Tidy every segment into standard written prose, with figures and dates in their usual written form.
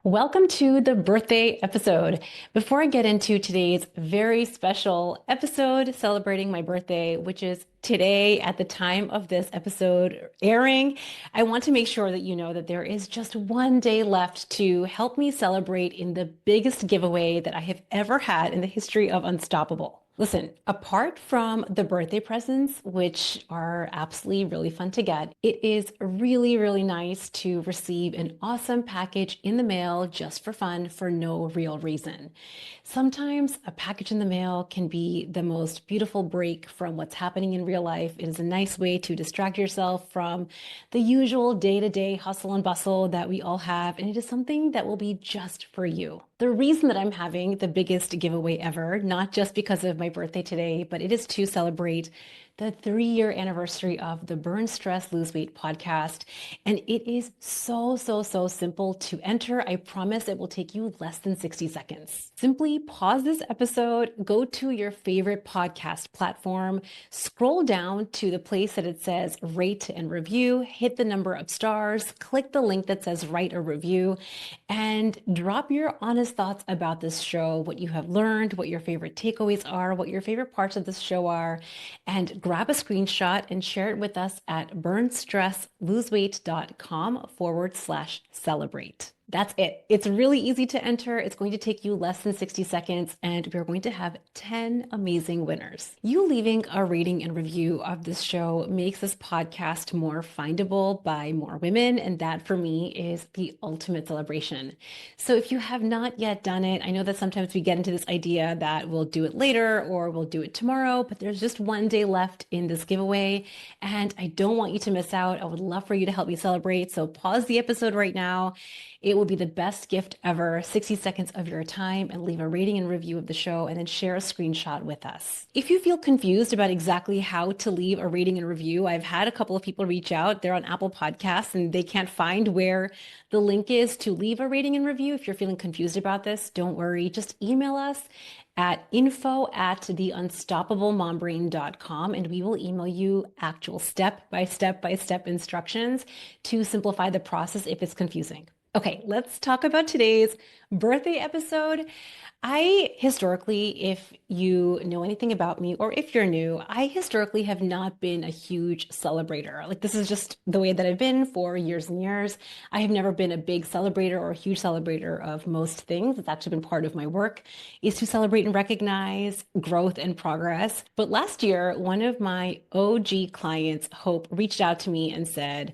Welcome to the birthday episode. Before I get into today's very special episode celebrating my birthday, which is today at the time of this episode airing, I want to make sure that you know that there is just one day left to help me celebrate in the biggest giveaway that I have ever had in the history of Unstoppable. Listen, apart from the birthday presents, which are absolutely really fun to get, it is really, really nice to receive an awesome package in the mail just for fun for no real reason. Sometimes a package in the mail can be the most beautiful break from what's happening in real life. It is a nice way to distract yourself from the usual day-to-day hustle and bustle that we all have, and it is something that will be just for you. The reason that I'm having the biggest giveaway ever, not just because of my birthday today, but it is to celebrate the 3-year anniversary of the Burn, Stress, Lose Weight podcast. And it is so simple to enter. I promise it will take you less than 60 seconds. Simply pause this episode, go to your favorite podcast platform, scroll down to the place that it says rate and review, hit the number of stars, click the link that says write a review, and drop your honest thoughts about this show, what you have learned, what your favorite takeaways are, what your favorite parts of this show are, and grab a screenshot and share it with us at burnstressloseweight.com/celebrate. That's it. It's really easy to enter. It's going to take you less than 60 seconds, and we're going to have 10 amazing winners. You leaving a rating and review of this show makes this podcast more findable by more women, and that for me is the ultimate celebration. So if you have not yet done it, I know that sometimes we get into this idea that we'll do it later or we'll do it tomorrow, but there's just one day left in this giveaway, and I don't want you to miss out. I would love for you to help me celebrate. So pause the episode right now. It will be the best gift ever, 60 seconds of your time, and leave a rating and review of the show and then share a screenshot with us. If you feel confused about exactly how to leave a rating and review, I've had a couple of people reach out. They're on Apple Podcasts and they can't find where the link is to leave a rating and review. If you're feeling confused about this, don't worry. Just email us at info@theunstoppablemombrain.com and we will email you actual step-by-step instructions to simplify the process if it's confusing. Okay, let's talk about today's birthday episode. I historically, if you know anything about me or if you're new, I historically have not been a huge celebrator. Like this is just the way that I've been for years and years. I have never been a big celebrator or a huge celebrator of most things. It's actually been part of my work is to celebrate and recognize growth and progress. But last year, one of my OG clients, Hope, reached out to me and said,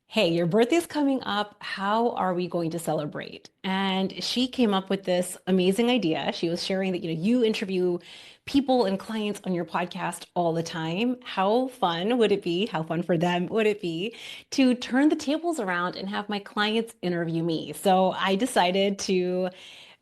"Hey, your birthday's coming up. How are we going to celebrate?" And she came up with this amazing idea. She was sharing that, you interview people and clients on your podcast all the time. How fun would it be? How fun for them would it be to turn the tables around and have my clients interview me? So I decided to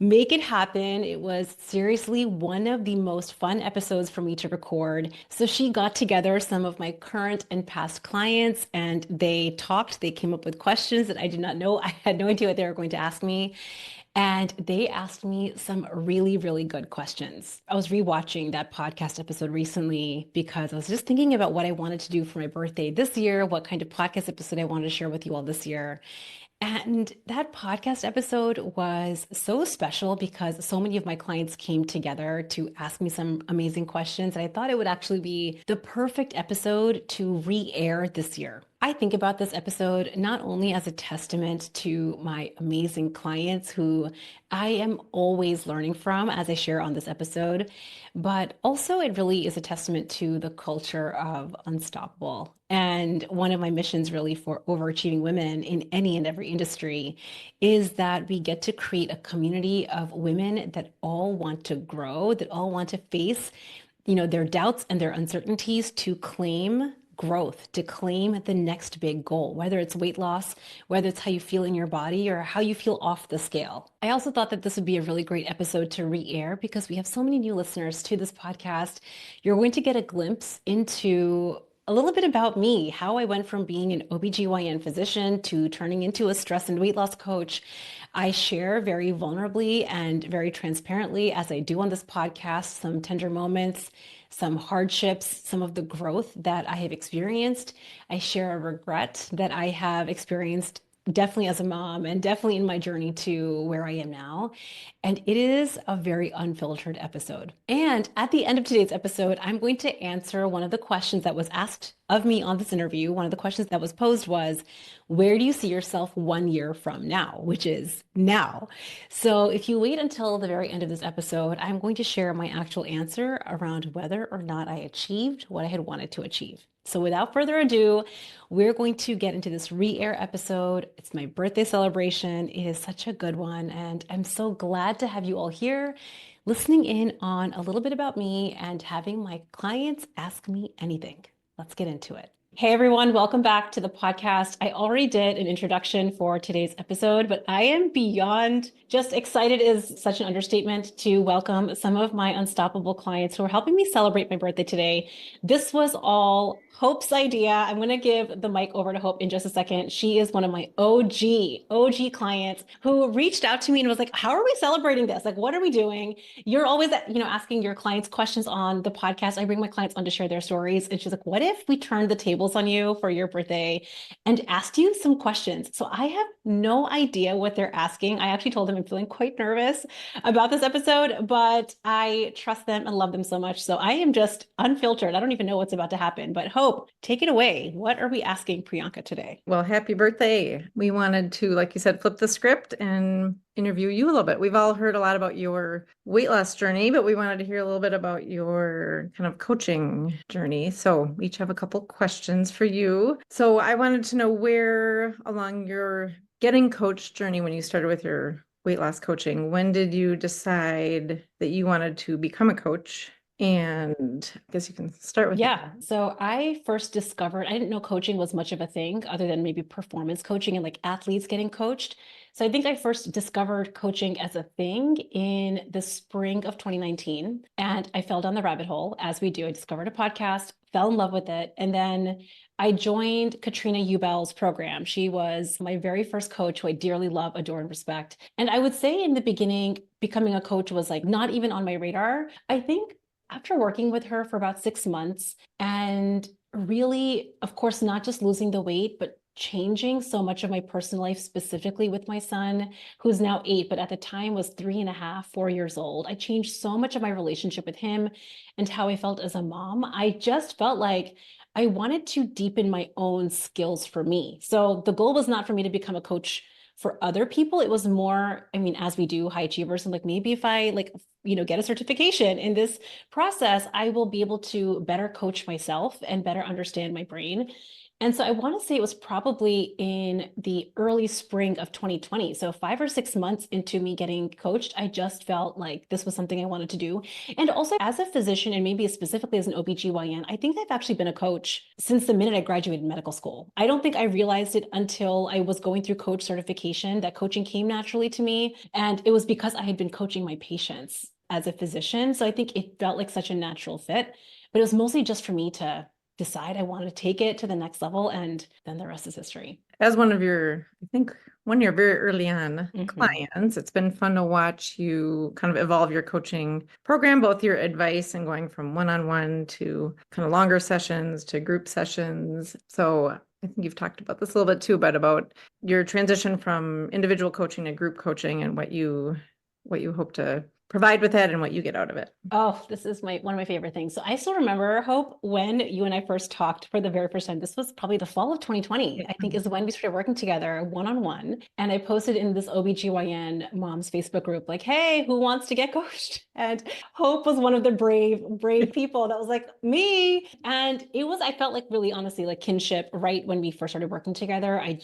make it happen. It was seriously one of the most fun episodes for me to record. So she got together some of my current and past clients and they talked. They came up with questions that I did not know. I had no idea what they were going to ask me. And they asked me some really good questions. I was rewatching that podcast episode recently because I was just thinking about what I wanted to do for my birthday this year, what kind of podcast episode I wanted to share with you all this year. And that podcast episode was so special because so many of my clients came together to ask me some amazing questions. And I thought it would actually be the perfect episode to re-air this year. I think about this episode not only as a testament to my amazing clients who I am always learning from as I share on this episode, but also it really is a testament to the culture of Unstoppable. And one of my missions really for overachieving women in any and every industry is that we get to create a community of women that all want to grow, that all want to face, their doubts and their uncertainties to claim growth, to claim the next big goal, whether it's weight loss, whether it's how you feel in your body or how you feel off the scale. I also thought that this would be a really great episode to re-air because we have so many new listeners to this podcast. You're going to get a glimpse into a little bit about me, how I went from being an OBGYN physician to turning into a stress and weight loss coach. I share very vulnerably and very transparently, as I do on this podcast, some tender moments, some hardships, some of the growth that I have experienced. I share a regret that I have experienced definitely as a mom and definitely in my journey to where I am now. And it is a very unfiltered episode. And at the end of today's episode, I'm going to answer one of the questions that was asked of me on this interview. One of the questions that was posed was, where do you see yourself 1 year from now? Which is now. So if you wait until the very end of this episode, I'm going to share my actual answer around whether or not I achieved what I had wanted to achieve. So without further ado, we're going to get into this re-air episode. It's my birthday celebration. It is such a good one. And I'm so glad to have you all here listening in on a little bit about me and having my clients ask me anything. Let's get into it. Hey everyone, welcome back to the podcast. I already did an introduction for today's episode, but I am beyond just excited is such an understatement to welcome some of my unstoppable clients who are helping me celebrate my birthday today. This was all Hope's idea. I'm going to give the mic over to Hope in just a second. She is one of my OG clients who reached out to me and was like, how are we celebrating this? Like, what are we doing? You're always, asking your clients questions on the podcast. I bring my clients on to share their stories. And she's like, what if we turned the tables on you for your birthday and asked you some questions? So I have no idea what they're asking. I actually told them I'm feeling quite nervous about this episode, but I trust them and love them so much. So I am just unfiltered. I don't even know what's about to happen, but Hope, take it away. What are we asking Priyanka today? Well, happy birthday. We wanted to, like you said, flip the script and interview you a little bit. We've all heard a lot about your weight loss journey, but we wanted to hear a little bit about your kind of coaching journey. So we each have a couple questions for you. So I wanted to know where along your getting coached journey, when you started with your weight loss coaching, when did you decide that you wanted to become a coach? And I guess you can start with Yeah. So I first discovered, I didn't know coaching was much of a thing other than maybe performance coaching and like athletes getting coached. So I think I first discovered coaching as a thing in the spring of 2019. And I fell down the rabbit hole, as we do. I discovered a podcast, fell in love with it. And then I joined Katrina Ubell's program. She was my very first coach who I dearly love, adore, and respect. And I would say in the beginning, becoming a coach was like not even on my radar. I think after working with her for about 6 months and really, of course, not just losing the weight, but changing so much of my personal life, specifically with my son, who's now 8, but at the time was 3.5, 4 years old. I changed so much of my relationship with him and how I felt as a mom. I just felt like I wanted to deepen my own skills for me. So the goal was not for me to become a coach for other people. It was more, I mean, as we do, high achievers, and like maybe if I get a certification in this process, I will be able to better coach myself and better understand my brain. And so I want to say it was probably in the early spring of 2020. So 5 or 6 months into me getting coached, I just felt like this was something I wanted to do. And also as a physician and maybe specifically as an OBGYN, I think I've actually been a coach since the minute I graduated medical school. I don't think I realized it until I was going through coach certification that coaching came naturally to me. And it was because I had been coaching my patients as a physician. So I think it felt like such a natural fit, but it was mostly just for me to decide I wanted to take it to the next level, and then the rest is history. as one of your, I think, one of your very early on clients, it's been fun to watch you kind of evolve your coaching program, both your advice and going from one-on-one to kind of longer sessions to group sessions. So I think you've talked about this a little bit too, but about your transition from individual coaching to group coaching and what you hope to provide with that and what you get out of it. Oh, this is one of my favorite things. So I still remember, Hope, when you and I first talked for the very first time. This was probably the fall of 2020, I think, is when we started working together one-on-one. And I posted in this OBGYN moms Facebook group, like, hey, who wants to get coached? And Hope was one of the brave people that was like, me. And I felt like really honestly, like kinship right when we first started working together. I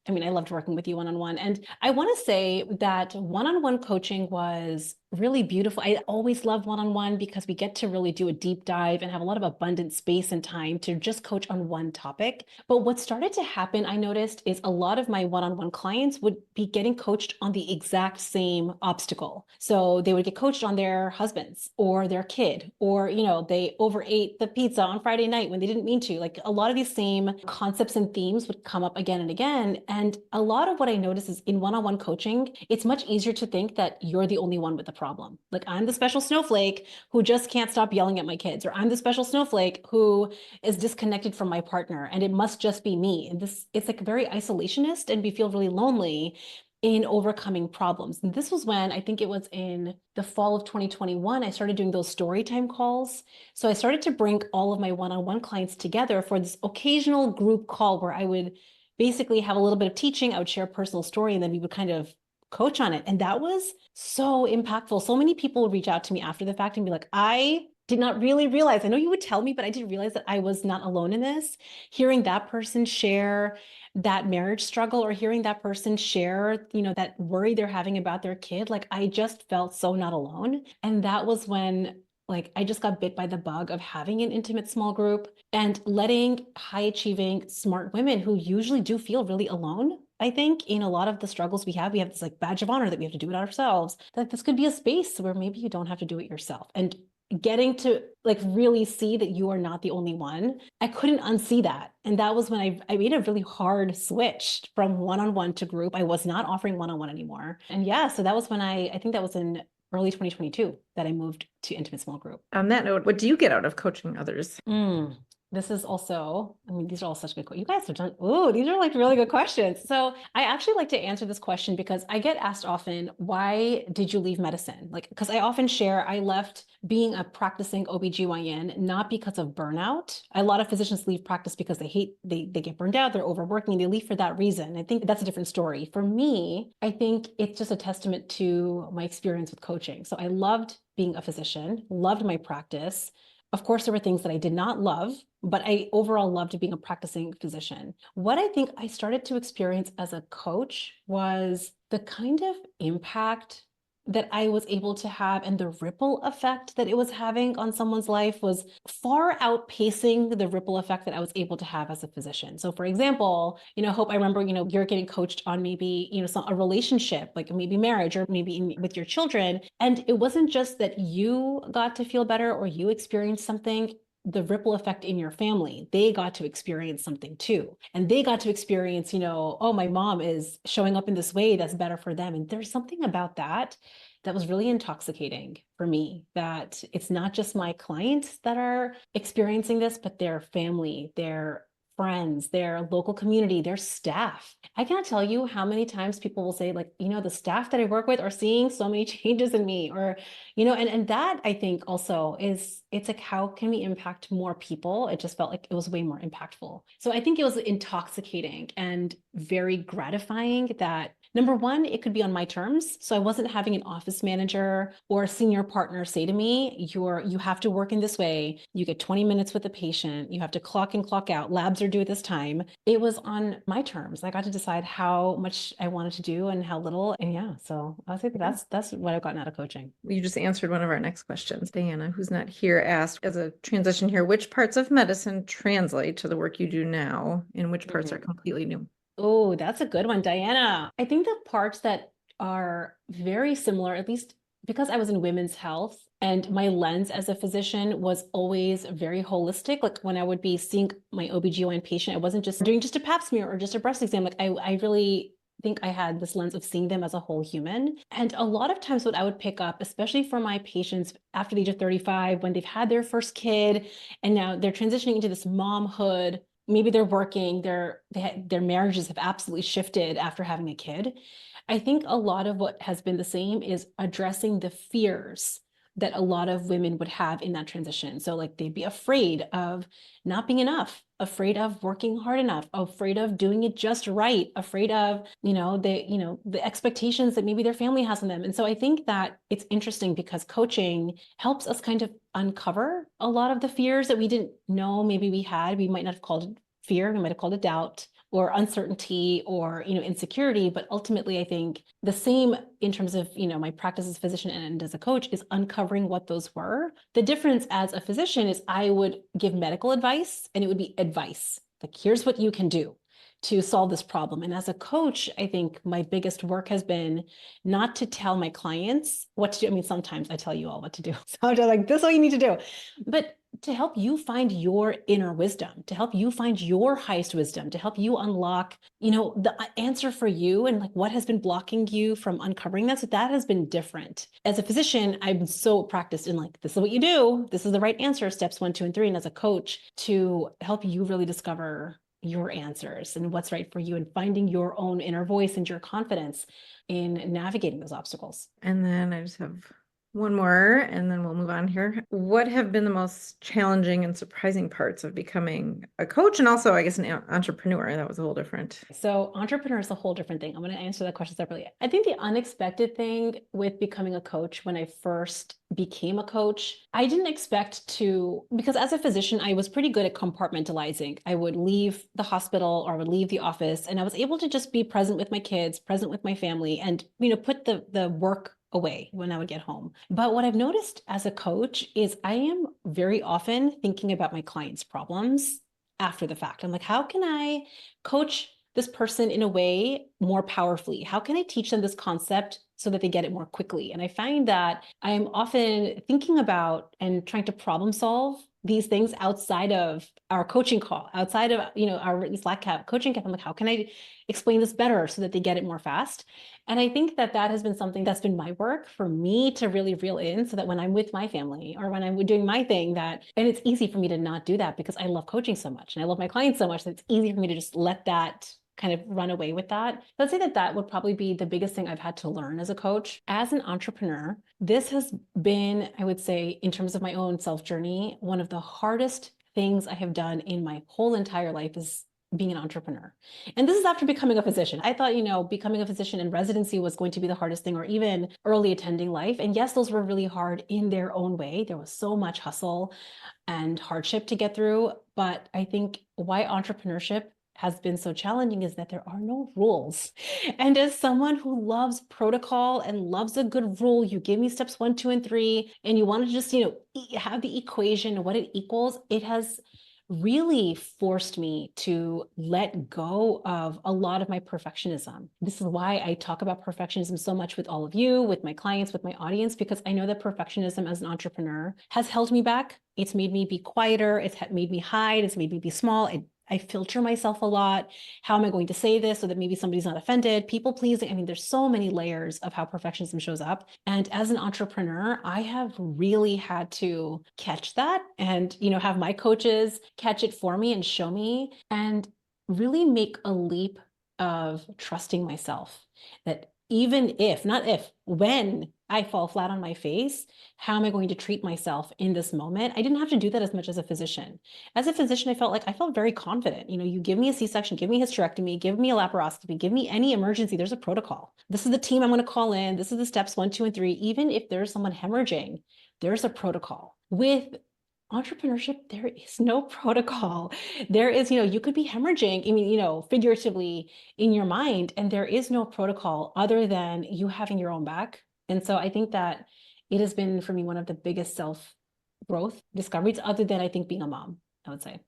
loved working with you one-on-one. And I want to say that one-on-one coaching was really beautiful. I always love one-on-one because we get to really do a deep dive and have a lot of abundant space and time to just coach on one topic. But what started to happen, I noticed, is a lot of my one-on-one clients would be getting coached on the exact same obstacle. So they would get coached on their husbands or their kid, or, they overate the pizza on Friday night when they didn't mean to. Like a lot of these same concepts and themes would come up again and again. And a lot of what I notice is in one-on-one coaching, it's much easier to think that you're the only one with the problem. problem. Like I'm the special snowflake who just can't stop yelling at my kids, or I'm the special snowflake who is disconnected from my partner and it must just be me. And this, it's like very isolationist and we feel really lonely in overcoming problems. And this was when I think it was in the fall of 2021, I started doing those story time calls. So I started to bring all of my one-on-one clients together for this occasional group call where I would basically have a little bit of teaching. I would share a personal story and then we would kind of coach on it. And that was so impactful. So many people would reach out to me after the fact and be like, I did not really realize, I know you would tell me, but I didn't realize that I was not alone in this. Hearing that person share that marriage struggle or hearing that person share, that worry they're having about their kid, like I just felt so not alone. And that was when like I just got bit by the bug of having an intimate small group and letting high achieving smart women who usually do feel really alone. I think in a lot of the struggles we have this like badge of honor that we have to do it ourselves, that this could be a space where maybe you don't have to do it yourself. And getting to like really see that you are not the only one, I couldn't unsee that. And that was when I made a really hard switch from one-on-one to group. I was not offering one-on-one anymore. And yeah, so that was when I think that was in early 2022 that I moved to intimate small group. On that note, what do you get out of coaching others? This is also, I mean, these are all such good questions. You guys have done, oh, these are like really good questions. So I actually like to answer this question because I get asked often, why did you leave medicine? Like, because I often share, I left being a practicing OBGYN, not because of burnout. A lot of physicians leave practice because they get burned out, they're overworking, they leave for that reason. I think that's a different story. For me, I think it's just a testament to my experience with coaching. So I loved being a physician, loved my practice. Of course, there were things that I did not love, but I overall loved being a practicing physician. What I think I started to experience as a coach was the kind of impact that I was able to have and the ripple effect that it was having on someone's life was far outpacing the ripple effect that I was able to have as a physician. So for example, Hope, I remember, you're getting coached on maybe, a relationship, like maybe marriage or maybe with your children. And it wasn't just that you got to feel better or you experienced something, the ripple effect in your family, they got to experience something too. And they got to experience, oh, my mom is showing up in this way that's better for them. And there's something about that that was really intoxicating for me, that it's not just my clients that are experiencing this, but their family, their friends, their local community, their staff. I cannot tell you how many times people will say like, the staff that I work with are seeing so many changes in me, or, and that I think also it's like, how can we impact more people? It just felt like it was way more impactful. So I think it was intoxicating and very gratifying that number one, it could be on my terms. So I wasn't having an office manager or a senior partner say to me, you have to work in this way. You get 20 minutes with the patient. You have to clock in, clock out. Labs are due at this time. It was on my terms. I got to decide how much I wanted to do and how little. And yeah, so I think that's what I've gotten out of coaching. You just answered one of our next questions. Diana, who's not here, asked, as a transition here, which parts of medicine translate to the work you do now and which parts are completely new? Oh, that's a good one, Diana. I think the parts that are very similar, at least because I was in women's health and my lens as a physician was always very holistic. Like when I would be seeing my OBGYN patient, I wasn't just doing just a pap smear or just a breast exam. Like I really think I had this lens of seeing them as a whole human. And a lot of times what I would pick up, especially for my patients after the age of 35, when they've had their first kid and now they're transitioning into this momhood, maybe they're working, their marriages have absolutely shifted after having a kid. I think a lot of what has been the same is addressing the fears that a lot of women would have in that transition. So like they'd be afraid of not being enough, afraid of working hard enough, afraid of doing it just right, afraid of, the expectations that maybe their family has on them. And so I think that it's interesting because coaching helps us kind of uncover a lot of the fears that we didn't know maybe we had. We might not have called it fear, we might have called it doubt or uncertainty or, insecurity. But ultimately, I think the same in terms of, my practice as a physician and as a coach is uncovering what those were. The difference as a physician is I would give medical advice and it would be advice. Like, here's what you can do to solve this problem. And as a coach, I think my biggest work has been not to tell my clients what to do. I mean, sometimes I tell you all what to do. So I'm just like, this is what you need to do. But to help you find your inner wisdom, to help you find your highest wisdom, to help you unlock, the answer for you and like what has been blocking you from uncovering that. So that has been different. As a physician, I'm so practiced in like, this is what you do. This is the right answer, steps 1, 2, and 3. And as a coach, to help you really discover your answers and what's right for you and finding your own inner voice and your confidence in navigating those obstacles. And then I just have one more, and then we'll move on here. What have been the most challenging and surprising parts of becoming a coach and also, I guess, an entrepreneur? That was a whole different. So entrepreneur is a whole different thing. I'm going to answer that question separately. I think the unexpected thing with becoming a coach when I first became a coach, I didn't expect to, because as a physician, I was pretty good at compartmentalizing. I would leave the hospital or I would leave the office and I was able to just be present with my kids, present with my family, and, put the work away when I would get home. But what I've noticed as a coach is I am very often thinking about my clients' problems after the fact. I'm like, how can I coach this person in a way more powerfully? How can I teach them this concept so that they get it more quickly? And I find that I'm often thinking about and trying to problem solve these things outside of our coaching call, outside of, our Slack coaching cap. I'm like, how can I explain this better so that they get it more fast? And I think that that has been something that's been my work for me to really reel in so that when I'm with my family or when I'm doing my thing and it's easy for me to not do that because I love coaching so much and I love my clients so much that it's easy for me to just let that kind of run away with that. So I'd say that that would probably be the biggest thing I've had to learn as a coach. As an entrepreneur, this has been, I would say, in terms of my own self journey, one of the hardest things I have done in my whole entire life is being an entrepreneur. And this is after becoming a physician. I thought, becoming a physician in residency was going to be the hardest thing, or even early attending life. And yes, those were really hard in their own way. There was so much hustle and hardship to get through. But I think why entrepreneurship has been so challenging is that there are no rules. And as someone who loves protocol and loves a good rule, you give me steps 1, 2, and 3, and you want to just, have the equation and what it equals, it has really forced me to let go of a lot of my perfectionism. This is why I talk about perfectionism so much with all of you, with my clients, with my audience, because I know that perfectionism as an entrepreneur has held me back. It's made me be quieter. It's made me hide. It's made me be small. I filter myself a lot. How am I going to say this so that maybe somebody's not offended? People pleasing. I mean, there's so many layers of how perfectionism shows up. And as an entrepreneur, I have really had to catch that and, have my coaches catch it for me and show me and really make a leap of trusting myself that even if, not if, when I fall flat on my face, how am I going to treat myself in this moment? I didn't have to do that as much as a physician. As a physician, I felt very confident. You give me a C-section, give me a hysterectomy, give me a laparoscopy, give me any emergency, there's a protocol. This is the team I'm going to call in. This is the steps 1, 2, and 3. Even if there's someone hemorrhaging, there's a protocol. With entrepreneurship, there is no protocol. There is, you could be hemorrhaging, I mean, figuratively in your mind, and there is no protocol other than you having your own back. And so I think that it has been for me one of the biggest self growth discoveries, other than I think being a mom, I would say.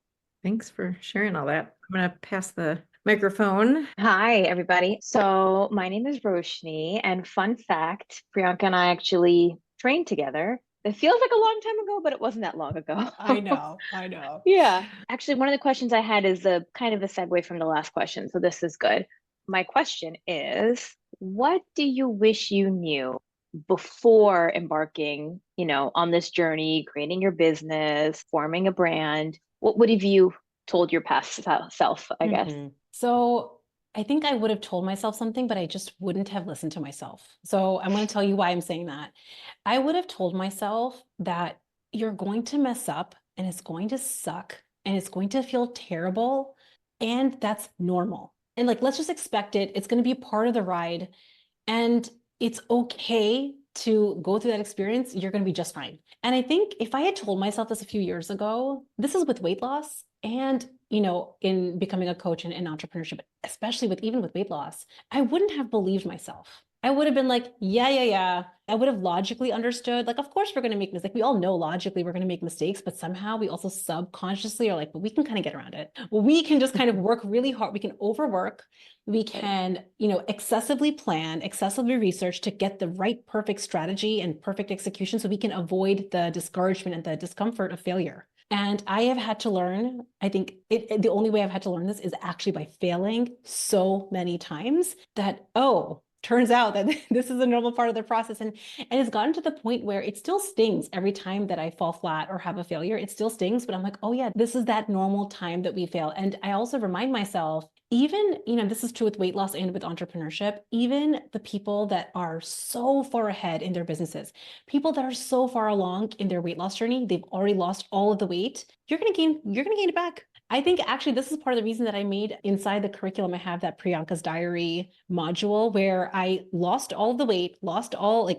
Thanks for sharing all that. I'm going to pass the microphone. Hi, everybody. So my name is Roshni, and fun fact, Priyanka and I actually trained together. It feels like a long time ago, but it wasn't that long ago. I know, I know. Yeah. Actually, one of the questions I had is a kind of a segue from the last question, so this is good. My question is, what do you wish you knew before embarking, on this journey, creating your business, forming a brand? What would have you told your past self, I guess? So I think I would have told myself something, but I just wouldn't have listened to myself. So I'm going to tell you why I'm saying that. I would have told myself that you're going to mess up and it's going to suck and it's going to feel terrible. And that's normal. And like, let's just expect it. It's going to be part of the ride. And it's okay to go through that experience. You're going to be just fine. And I think if I had told myself this a few years ago, this is with weight loss and, in becoming a coach and in entrepreneurship, especially even with weight loss, I wouldn't have believed myself. I would have been like, yeah. I would have logically understood, like, of course we're going to make mistakes. We all know logically we're going to make mistakes, but somehow we also subconsciously are like, but we can kind of get around it. Well, we can just kind of work really hard. We can overwork. We can, excessively plan, excessively research to get the right perfect strategy and perfect execution so we can avoid the discouragement and the discomfort of failure. And I have had to learn, I think the only way I've had to learn this is actually by failing so many times that, oh, turns out that this is a normal part of the process. And it's gotten to the point where it still stings every time that I fall flat or have a failure. It still stings, but I'm like, oh yeah, this is that normal time that we fail. And I also remind myself, even, this is true with weight loss and with entrepreneurship, even the people that are so far ahead in their businesses, people that are so far along in their weight loss journey, they've already lost all of the weight, you're going to gain it back. I think actually this is part of the reason that I made inside the curriculum, I have that Priyanka's Diary module where I lost all of the weight,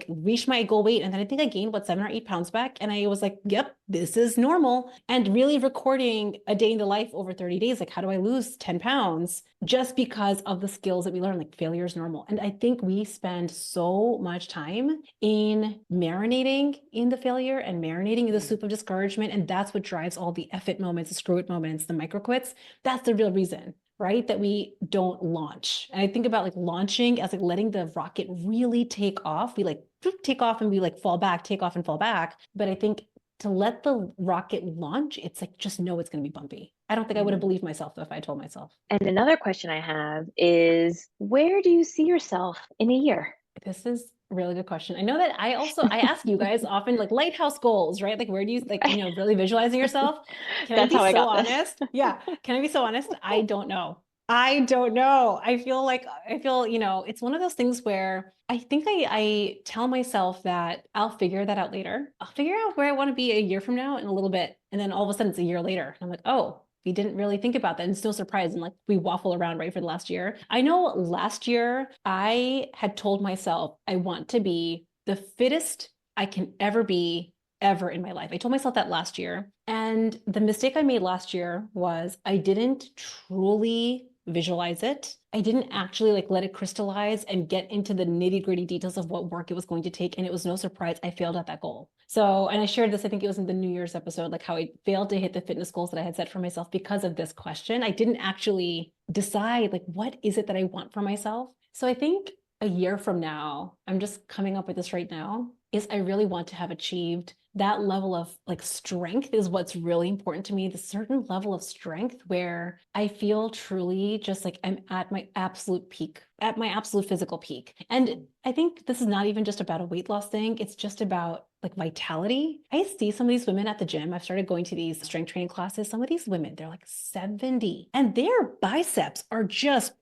reached my goal weight. And then I think I gained 7 or 8 pounds back. And I was like, yep, this is normal. And really recording a day in the life over 30 days, like how do I lose 10 pounds? Just because of the skills that we learn, like failure is normal. And I think we spend so much time in marinating in the failure and marinating in the soup of discouragement. And that's what drives all the F it moments, the screw it moments, the micro quits. That's the real reason, right? That we don't launch. And I think about like launching as like letting the rocket really take off. We like take off and we like fall back, take off and fall back. But I think to let the rocket launch, it's like, just know it's going to be bumpy. I don't think I would have believed myself though if I told myself. And another question I have is, where do you see yourself in a year? This is a really good question. I know that I ask you guys often like lighthouse goals, right? Like where do you really visualizing yourself? Can I be so honest? Yeah. Can I be so honest? I don't know. I feel, it's one of those things where I think I tell myself that I'll figure that out later. I'll figure out where I want to be a year from now in a little bit. And then all of a sudden it's a year later. And I'm like, oh, we didn't really think about that. And it's no surprise. And like we waffle around right for the last year. I know last year I had told myself I want to be the fittest I can ever be ever in my life. I told myself that last year. And the mistake I made last year was I didn't truly visualize it. I didn't actually like let it crystallize and get into the nitty-gritty details of what work it was going to take. And it was no surprise I failed at that goal. So, and I shared this, I think it was in the New Year's episode, like how I failed to hit the fitness goals that I had set for myself because of this question. I didn't actually decide like, what is it that I want for myself? So I think a year from now, I'm just coming up with this right now, is I really want to have achieved that level of like strength is what's really important to me. The certain level of strength where I feel truly just like I'm at my absolute peak, at my absolute physical peak. And I think this is not even just about a weight loss thing. It's just about like vitality. I see some of these women at the gym. I've started going to these strength training classes. Some of these women, they're like 70 and their biceps are just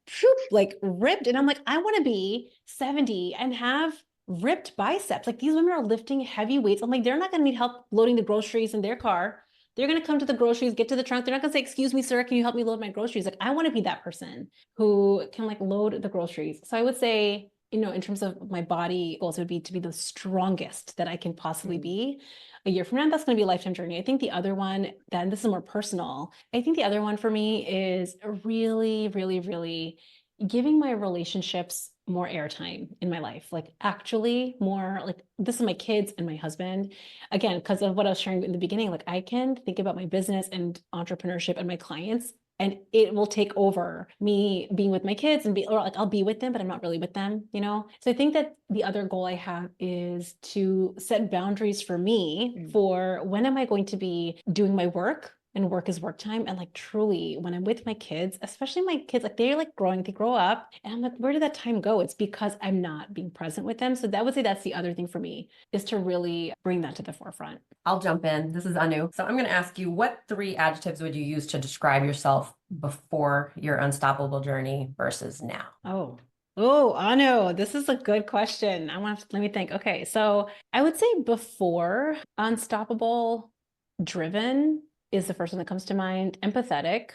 like ripped. And I'm like, I want to be 70 and have ripped biceps. Like these women are lifting heavy weights. I'm like, they're not going to need help loading the groceries in their car. They're going to come to the groceries, get to the trunk. They're not going to say, excuse me, sir, can you help me load my groceries? Like I want to be that person who can like load the groceries. So I would say, in terms of my body goals, it would be to be the strongest that I can possibly be a year from now. That's going to be a lifetime journey. I think the other one, then this is more personal. I think the other one for me is really, really, really giving my relationships more airtime in my life, like actually more like this is my kids and my husband. Again, because of what I was sharing in the beginning, like I can think about my business and entrepreneurship and my clients, and it will take over me being with my kids or like I'll be with them, but I'm not really with them, So I think that the other goal I have is to set boundaries for me for when am I going to be doing my work, and work is work time. And like truly when I'm with my kids, especially my kids, like they're like growing, they grow up and I'm like, where did that time go? It's because I'm not being present with them. So that would say that's the other thing for me, is to really bring that to the forefront. I'll jump in. This is Anu. So I'm going to ask you, what 3 adjectives would you use to describe yourself before your unstoppable journey versus now? Oh, Anu, this is a good question. Let me think. Okay. So I would say before unstoppable, driven is the first one that comes to mind, empathetic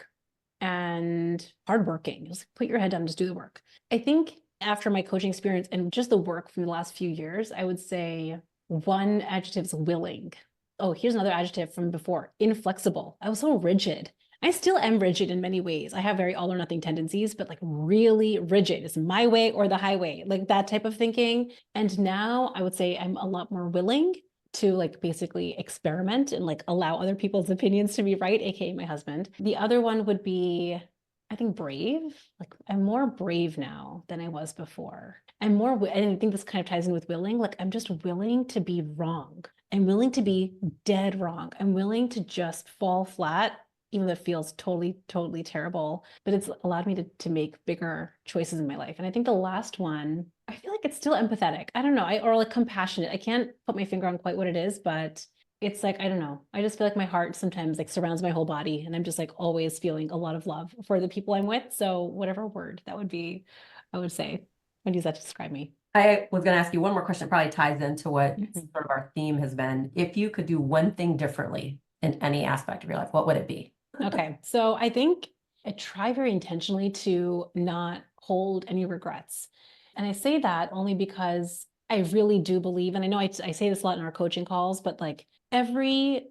and hardworking. Just put your head down and just do the work. I think after my coaching experience and just the work from the last few years, I would say one adjective is willing. Oh, here's another adjective from before, inflexible. I was so rigid. I still am rigid in many ways. I have very all or nothing tendencies, but like really rigid. It's my way or the highway, like that type of thinking. And now I would say I'm a lot more willing to like basically experiment and like allow other people's opinions to be right, aka my husband. The other one would be, I think, brave. Like I'm more brave now than I was before. And I think this kind of ties in with willing. Like I'm just willing to be wrong. I'm willing to be dead wrong. I'm willing to just fall flat, even though it feels totally, totally terrible. But it's allowed me to make bigger choices in my life. And I think the last one, I feel like it's still empathetic. I don't know, or like compassionate. I can't put my finger on quite what it is, but it's like, I don't know. I just feel like my heart sometimes like surrounds my whole body, and I'm just like always feeling a lot of love for the people I'm with. So whatever word that would be, I would say, I'd use that to describe me. I was going to ask you one more question that probably ties into what Mhm. sort of our theme has been. If you could do one thing differently in any aspect of your life, what would it be? Okay, so I think I try very intentionally to not hold any regrets. And I say that only because I really do believe, and I know I say this a lot in our coaching calls, but like every,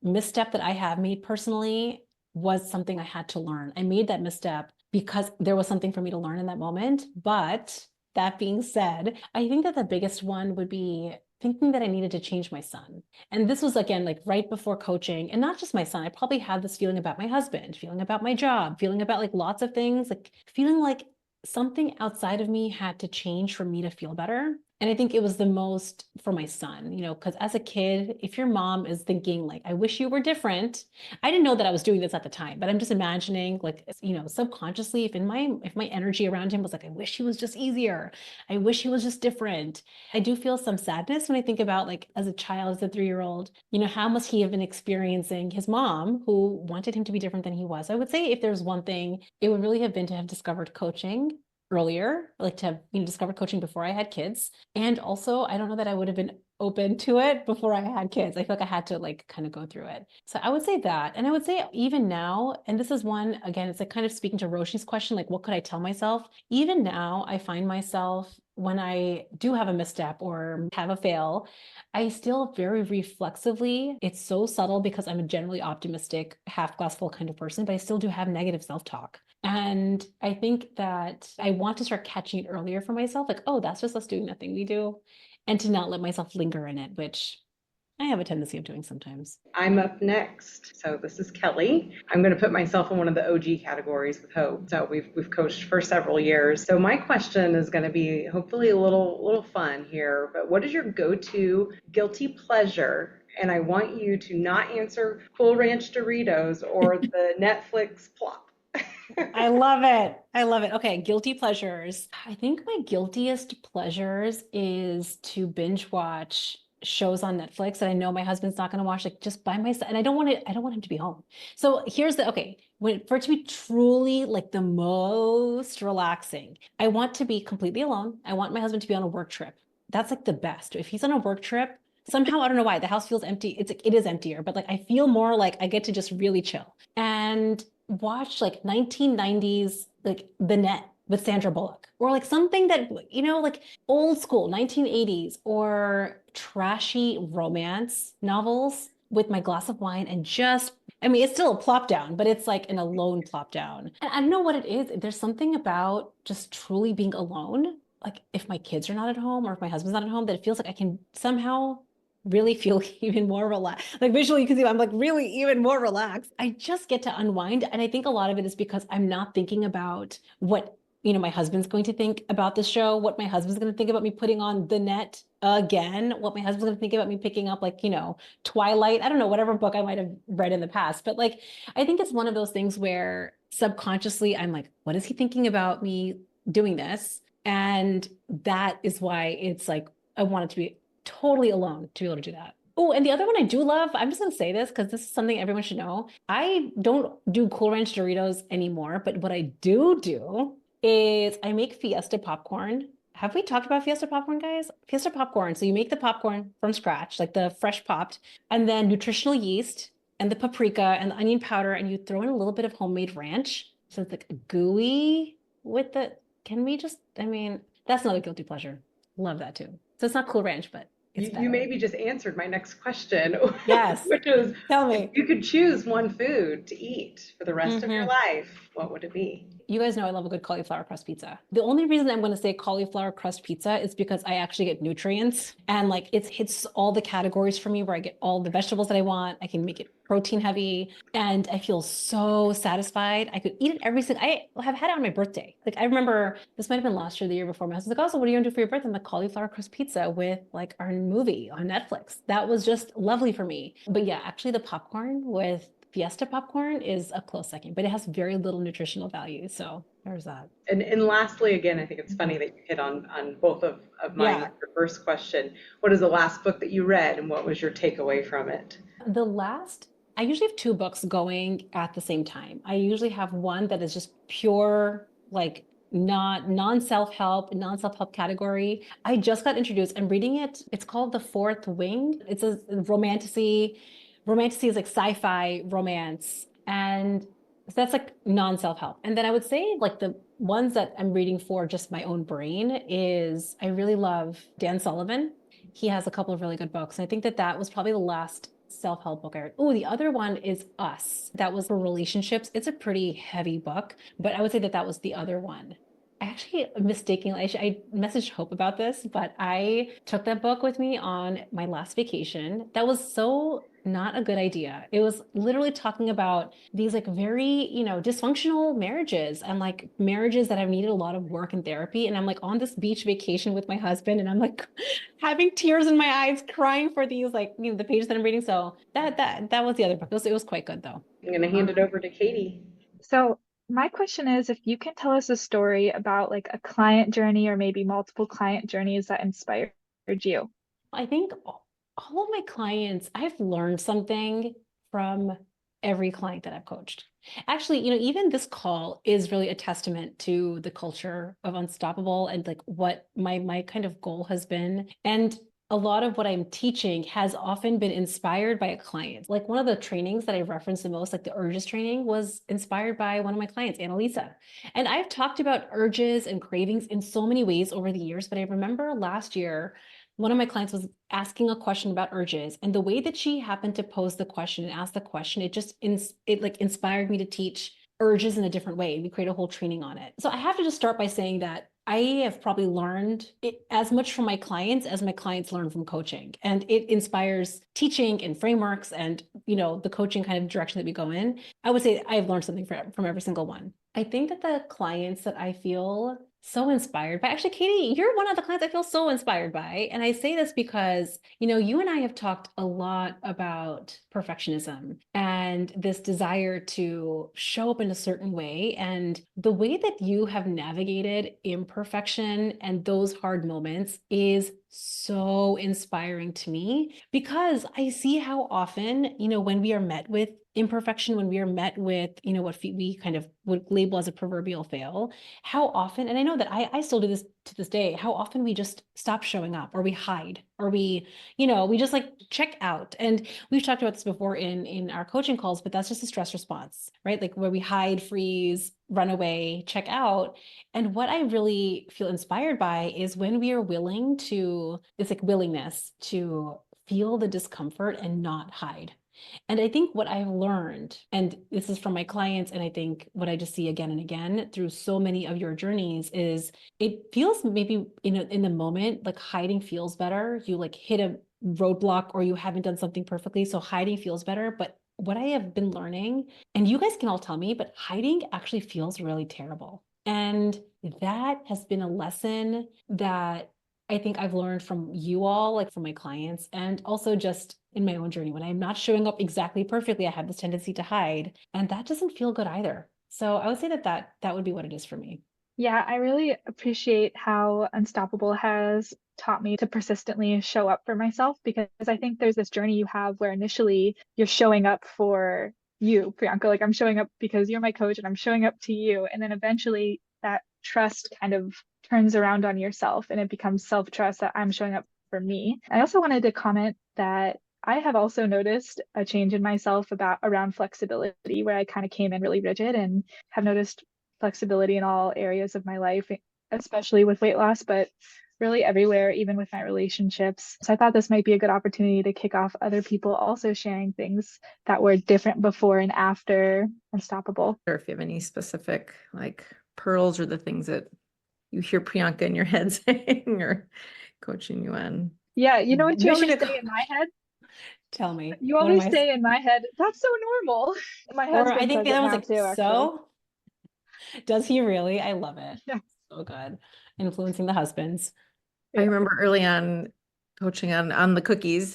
misstep that I have made personally was something I had to learn. I made that misstep because there was something for me to learn in that moment. But that being said, I think that the biggest one would be thinking that I needed to change my son. And this was again, like right before coaching, and not just my son. I probably had this feeling about my husband, feeling about my job, feeling about like lots of things, like feeling like something outside of me had to change for me to feel better. And I think it was the most for my son, because as a kid, if your mom is thinking like, I wish you were different, I didn't know that I was doing this at the time, but I'm just imagining like, subconsciously, if my energy around him was like, I wish he was just easier. I wish he was just different. I do feel some sadness when I think about like as a child, as a 3-year-old, how must he have been experiencing his mom who wanted him to be different than he was. I would say if there's one thing, it would really have been to have discovered coaching earlier, like to have discovered coaching before I had kids. And also, I don't know that I would have been open to it before I had kids. I feel like I had to like kind of go through it. So I would say that. And I would say even now, and this is one, again, it's like kind of speaking to Roshi's question, like what could I tell myself? Even now, I find myself when I do have a misstep or have a fail, I still very reflexively, it's so subtle because I'm a generally optimistic, half glass full kind of person, but I still do have negative self-talk. And I think that I want to start catching it earlier for myself, like, oh, that's just us doing nothing we do, and to not let myself linger in it, which I have a tendency of doing sometimes. I'm up next. So this is Kelly. I'm going to put myself in one of the OG categories with Hope. So we've coached for several years. So my question is going to be hopefully a little fun here. But what is your go-to guilty pleasure? And I want you to not answer Cool Ranch Doritos or the Netflix plop. I love it. I love it. Okay, guilty pleasures. I think my guiltiest pleasures is to binge watch shows on Netflix that I know my husband's not going to watch, like just by myself. And I don't want him to be home. So here's for it to be truly like the most relaxing, I want to be completely alone. I want my husband to be on a work trip. That's like the best. If he's on a work trip, somehow, I don't know why, the house feels empty. It's like, it is emptier, but like I feel more like I get to just really chill and watch like 1990s, like The Net with Sandra Bullock, or like something that, like old school 1980s or trashy romance novels with my glass of wine and just, I mean, it's still a plop down, but it's like an alone plop down. And I don't know what it is. There's something about just truly being alone. Like if my kids are not at home or if my husband's not at home, that it feels like I can somehow really feel even more relaxed. Like visually, you can see I'm like really even more relaxed. I just get to unwind. And I think a lot of it is because I'm not thinking about what, my husband's going to think about the show, what my husband's going to think about me putting on The Net again, what my husband's going to think about me picking up like, Twilight, I don't know, whatever book I might have read in the past. But like, I think it's one of those things where subconsciously I'm like, what is he thinking about me doing this? And that is why it's like, I want it to be totally alone to be able to do that. Oh, and the other one I do love, I'm just going to say this because this is something everyone should know. I don't do Cool Ranch Doritos anymore, but what I do is I make Fiesta popcorn. Have we talked about Fiesta popcorn, guys? Fiesta popcorn. So you make the popcorn from scratch, like the fresh popped, and then nutritional yeast and the paprika and the onion powder, and you throw in a little bit of homemade ranch. So it's like gooey with the, I mean, that's not a guilty pleasure. Love that too. So it's not Cool Ranch, but it's You better. maybe just answered my next question, Yes. which is Tell if me. you could choose one food to eat for the rest of your Mhm. life, what would it be? you guys know I love a good cauliflower crust pizza. The only reason I'm going to say cauliflower crust pizza is because I actually get nutrients and like it hits all the categories for me where I get all the vegetables that I want. I can make it protein heavy and I feel so satisfied. I could eat it every single, I have had it on my birthday. Like I remember this might've been last year, the year before. My husband's like, oh, so what are you gonna do for your birthday? I'm like, cauliflower crust pizza with like our movie on Netflix. That was just lovely for me. But yeah, actually the popcorn with Fiesta popcorn is a close second, but it has very little nutritional value. So there's that. And lastly, again, I think it's funny that you hit on both of mine Yeah. with your first question. What is the last book that you read and what was your takeaway from it? I usually have two books going at the same time. I usually have one that is just pure, like not non-self-help category. I just got introduced. I'm reading it. It's called The Fourth Wing. It's a romantasy. Romantasy is like sci-fi romance. And so that's like non-self-help. And then I would say like the ones that I'm reading for just my own brain is I really love Dan Sullivan. He has a couple of really good books. And I think that was probably the last self-help book I read. Oh, the other one is Us. That was for relationships. It's a pretty heavy book, but I would say that was the other one. I actually mistakenly, I messaged Hope about this, but I took that book with me on my last vacation. That was so not a good idea. It was literally talking about these like very, dysfunctional marriages and like marriages that have needed a lot of work and therapy. And I'm like on this beach vacation with my husband and I'm like having tears in my eyes, crying for these like, the pages that I'm reading. So that was the other book. It was quite good though. I'm going to hand it over to Katie. So my question is if you can tell us a story about like a client journey or maybe multiple client journeys that inspired you. I think all of my clients, I've learned something from every client that I've coached. Actually, even this call is really a testament to the culture of Unstoppable and like what my kind of goal has been. And a lot of what I'm teaching has often been inspired by a client. Like one of the trainings that I referenced the most, like the urges training, was inspired by one of my clients, Annalisa. And I've talked about urges and cravings in so many ways over the years, but I remember last year, one of my clients was asking a question about urges, and the way that she happened to pose the question and ask the question, it like inspired me to teach urges in a different way. We create a whole training on it. So I have to just start by saying that I have probably learned it as much from my clients as my clients learn from coaching, and it inspires teaching and frameworks and the coaching kind of direction that we go in. I would say I've learned something from every single one. I think that the clients that I feel so inspired by, actually, Katie, you're one of the clients I feel so inspired by. And I say this because, you and I have talked a lot about perfectionism and this desire to show up in a certain way. And the way that you have navigated imperfection and those hard moments is so inspiring to me because I see how often, when we are met with imperfection, when we are met with, what we kind of would label as a proverbial fail, how often, and I know that I still do this to this day, how often we just stop showing up or we hide or we just like check out. And we've talked about this before in our coaching calls, but that's just a stress response, right? Like where we hide, freeze, run away, check out. And what I really feel inspired by is when we are it's like willingness to feel the discomfort and not hide. And I think what I've learned, and this is from my clients, and I think what I just see again and again through so many of your journeys is it feels maybe in the moment, like hiding feels better. You like hit a roadblock or you haven't done something perfectly. So hiding feels better. But what I have been learning, and you guys can all tell me, but hiding actually feels really terrible. And that has been a lesson that I think I've learned from you all, like from my clients, and also just in my own journey. When I'm not showing up exactly perfectly, I have this tendency to hide, and that doesn't feel good either. So I would say that would be what it is for me. Yeah, I really appreciate how Unstoppable has taught me to persistently show up for myself because I think there's this journey you have where initially you're showing up for you, Priyanka. Like I'm showing up because you're my coach and I'm showing up to you. And then eventually that trust kind of turns around on yourself and it becomes self-trust that I'm showing up for me. I also wanted to comment that I have also noticed a change in myself around flexibility where I kind of came in really rigid and have noticed flexibility in all areas of my life, especially with weight loss, but really everywhere, even with my relationships. So I thought this might be a good opportunity to kick off other people also sharing things that were different before and after Unstoppable. Or if you have any specific like pearls or the things that you hear Priyanka in your head saying or coaching you on. Yeah, you know what you Want me always to say in my head? tell me? You What am always I? say in my head, that's so normal. My Or I husband think says the it other one's now like, too, actually. so does he really? I love it. Yeah. So good. Influencing the husbands. I Yeah. remember early on coaching on the cookies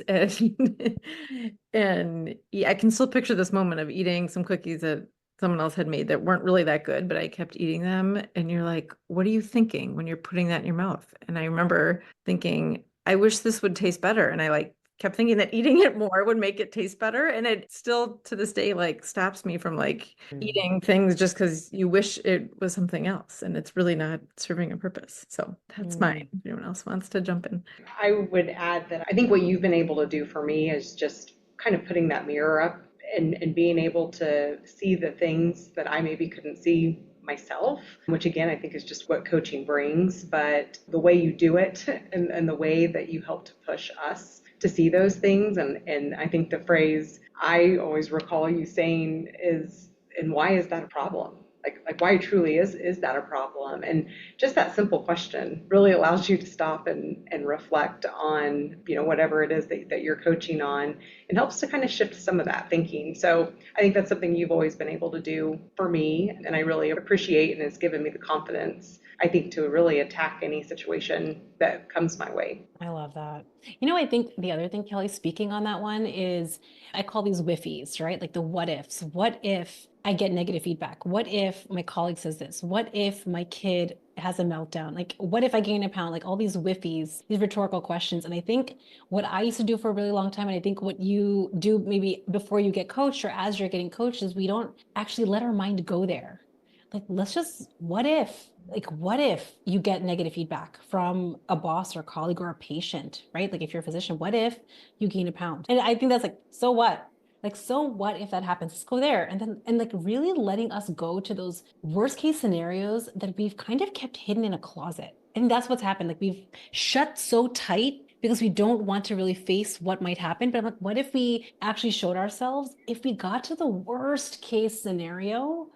and yeah, I can still picture this moment of eating some cookies that someone else had made that weren't really that good, but I kept eating them. And you're like, what are you thinking when you're putting that in your mouth? And I remember thinking, I wish this would taste better. And I like kept thinking that eating it more would make it taste better. And it still to this day like stops me from like eating things just because you wish it was something else and it's really not serving a purpose. So that's mine. If anyone else wants to jump in. I would add that I think what you've been able to do for me is just kind of putting that mirror up and being able to see the things that I maybe couldn't see myself, which again, I think is just what coaching brings. But the way you do it and the way that you help to push us to see those things. And I think the phrase I always recall you saying is, and why is that a problem? Like why truly is that a problem? And just that simple question really allows you to stop and reflect on, you know, whatever it is that you're coaching on and helps to kind of shift some of that thinking. So I think that's something you've always been able to do for me. And I really appreciate and has given me the confidence, I think, to really attack any situation that comes my way. I love that. You know, I think the other thing, Kelly, speaking on that one is I call these whiffies, right? Like the what ifs. What if I get negative feedback? What if my colleague says this? What if my kid has a meltdown? Like, what if I gain a pound? Like all these whiffies, these rhetorical questions. And I think what I used to do for a really long time, and I think what you do maybe before you get coached or as you're getting coached, is we don't actually let our mind go there. Like, let's just, what if? Like, what if you get negative feedback from a boss or a colleague or a patient, right? Like, if you're a physician, what if you gain a pound? And I think that's like, so what? Like, so what if that happens? Let's go there. And then, and like really letting us go to those worst case scenarios that we've kind of kept hidden in a closet. And that's what's happened. Like, we've shut so tight because we don't want to really face what might happen. But I'm like, what if we actually showed ourselves? If we got to the worst case scenario,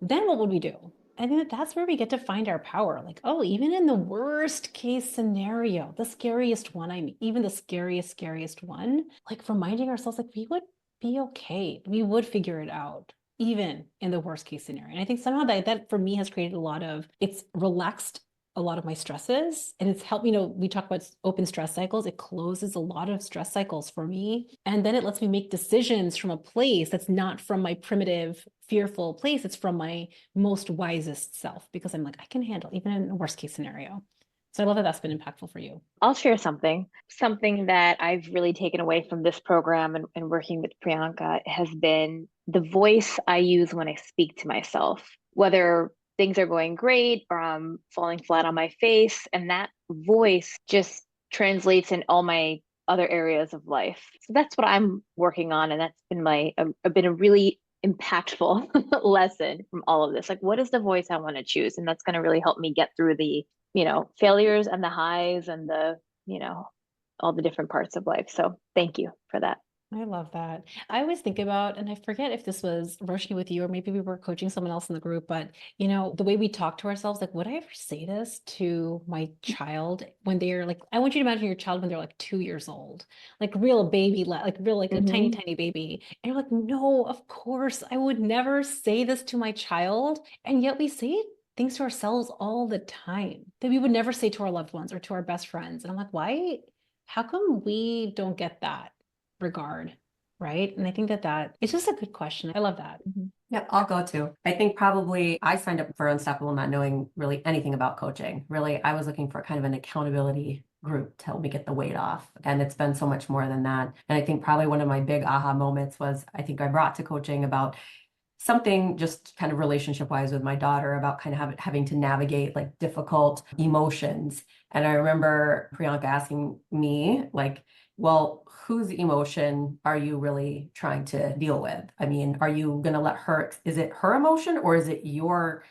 then what would we do? I think that's where we get to find our power. Like, oh, even in the worst case scenario, the scariest one, I mean, even the scariest one, like reminding ourselves, like, we would be okay. We would figure it out, even in the worst case scenario. And I think somehow that for me has created a lot of, it's relaxed a lot of my stresses and it's helped, you know, we talk about open stress cycles. It closes a lot of stress cycles for me. And then it lets me make decisions from a place that's not from my primitive, fearful place. It's from my most wisest self because I'm like, I can handle even in a worst case scenario. So I love that that's been impactful for you. I'll share something that I've really taken away from this program and working with Priyanka has been the voice I use when I speak to myself, whether things are going great or I'm falling flat on my face. And that voice just translates in all my other areas of life. So that's what I'm working on. And that's been been a really impactful lesson from all of this. Like, what is the voice I want to choose? And that's going to really help me get through the, failures and the highs and the, all the different parts of life. So thank you for that. I love that. I always think about, and I forget if this was Roshni with you, or maybe we were coaching someone else in the group, but the way we talk to ourselves, like, would I ever say this to my child when they're like, I want you to imagine your child when they're like 2 years old, like real baby, like real, like a tiny, tiny baby. And you're like, no, of course, I would never say this to my child. And yet we say things to ourselves all the time that we would never say to our loved ones or to our best friends. And I'm like, why? How come we don't get that regard, right? And I think that it's just a good question. I love that. Yeah, I'll go too. I think probably I signed up for Unstoppable not knowing really anything about coaching. Really, I was looking for kind of an accountability group to help me get the weight off. And it's been so much more than that. And I think probably one of my big aha moments was I think I brought to coaching about something just kind of relationship wise with my daughter about kind of having to navigate like difficult emotions. And I remember Priyanka asking me like, well, whose emotion are you really trying to deal with? I mean, are you going to let her, is it her emotion or is it your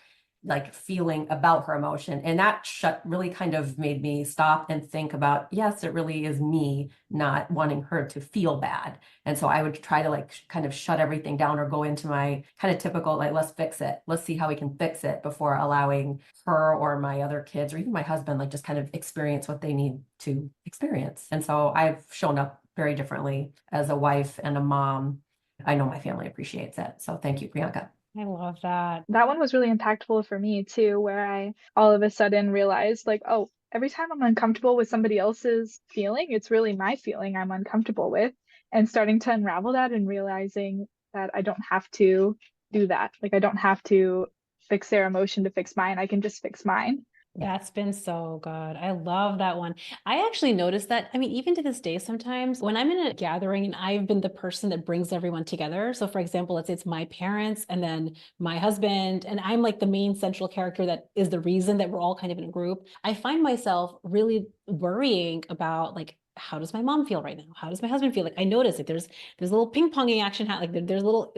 like feeling about her emotion. And that really kind of made me stop and think about, yes, it really is me not wanting her to feel bad. And so I would try to like kind of shut everything down or go into my kind of typical, like, let's fix it. Let's see how we can fix it before allowing her or my other kids or even my husband, like just kind of experience what they need to experience. And so I've shown up very differently as a wife and a mom. I know my family appreciates it. So thank you, Priyanka. I love that. That one was really impactful for me too, where I all of a sudden realized like, oh, every time I'm uncomfortable with somebody else's feeling, it's really my feeling I'm uncomfortable with. And starting to unravel that and realizing that I don't have to do that. Like I don't have to fix their emotion to fix mine. I can just fix mine. That's been so good. I love that one. I actually noticed that. I mean, even to this day, sometimes when I'm in a gathering and I've been the person that brings everyone together. So, for example, let's say it's my parents and then my husband, and I'm like the main central character that is the reason that we're all kind of in a group. I find myself really worrying about like, how does my mom feel right now? How does my husband feel? Like I notice that there's a little ping ponging action. Like there's a little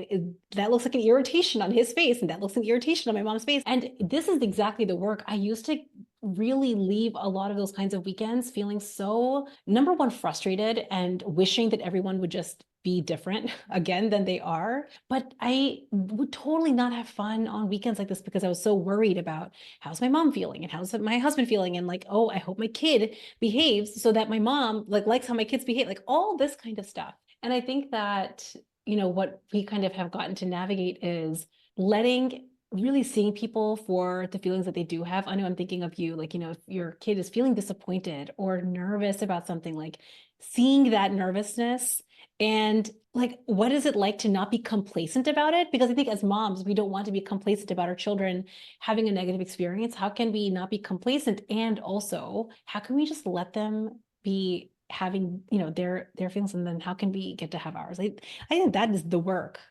that looks like an irritation on his face, and that looks like an irritation on my mom's face. And this is exactly the work I used to really leave a lot of those kinds of weekends feeling so, number one, frustrated and wishing that everyone would just be different again than they are. But I would totally not have fun on weekends like this because I was so worried about how's my mom feeling and how's my husband feeling, and like, oh, I hope my kid behaves so that my mom like likes how my kids behave, like all this kind of stuff. And I think that, what we kind of have gotten to navigate is really seeing people for the feelings that they do have. I know I'm thinking of you, like, if your kid is feeling disappointed or nervous about something, like seeing that nervousness and like, what is it like to not be complacent about it? Because I think as moms, we don't want to be complacent about our children having a negative experience. How can we not be complacent? And also, how can we just let them be having, their feelings, and then how can we get to have ours? I think that is the work,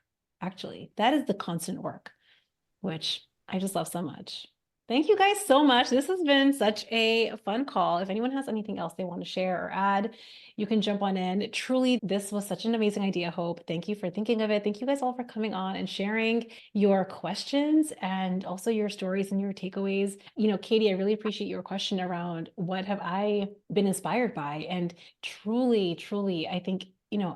actually. That is the constant work, which I just love so much. Thank you guys so much. This has been such a fun call. If anyone has anything else they want to share or add, you can jump on in. Truly, this was such an amazing idea, Hope. Thank you for thinking of it. Thank you guys all for coming on and sharing your questions and also your stories and your takeaways. Katie, I really appreciate your question around what have I been inspired by? And truly, truly, I think,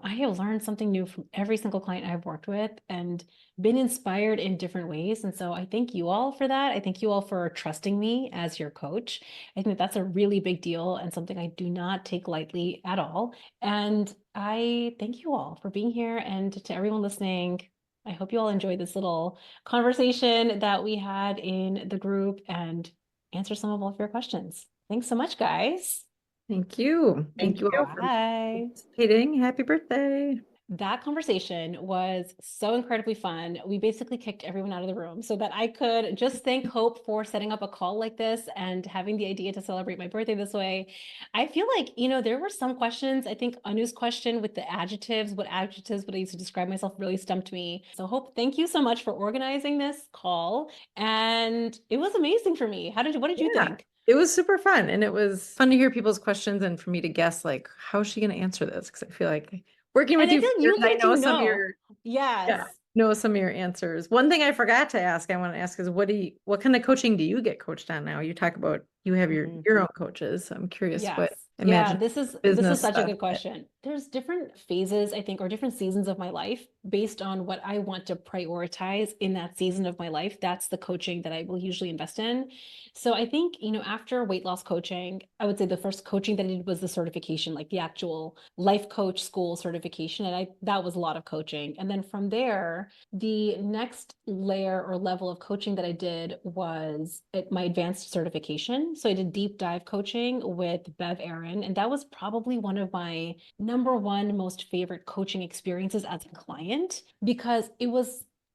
I have learned something new from every single client I've worked with and been inspired in different ways. And so I thank you all for that. I thank you all for trusting me as your coach. I think that's a really big deal and something I do not take lightly at all. And I thank you all for being here, and to everyone listening. I hope you all enjoyed this little conversation that we had in the group and answer some of all of your questions. Thanks so much, guys. Thank you. Thank you. all for Bye. participating. Happy birthday. That conversation was so incredibly fun. We basically kicked everyone out of the room so that I could just thank Hope for setting up a call like this and having the idea to celebrate my birthday this way. I feel like, there were some questions. I think Anu's question with the adjectives would I use to describe myself, really stumped me. So Hope, thank you so much for organizing this call. And it was amazing for me. What did you think? It was super fun, and it was fun to hear people's questions and for me to guess like, how is she going to answer this? Because I feel like working with you, I know some of your know some of your answers. One thing I forgot to ask, I want to ask is what kind of coaching do you get coached on now? You talk about you have your own coaches. So I'm curious what this is such a good question. There's different phases, I think, or different seasons of my life based on what I want to prioritize in that season of my life. That's the coaching that I will usually invest in. So I think, after weight loss coaching, I would say the first coaching that I did was the certification, like the actual life coach school certification. And that was a lot of coaching. And then from there, the next layer or level of coaching that I did was my advanced certification. So I did deep dive coaching with Bev Aaron, and that was probably one of my number one most favorite coaching experiences as a client, because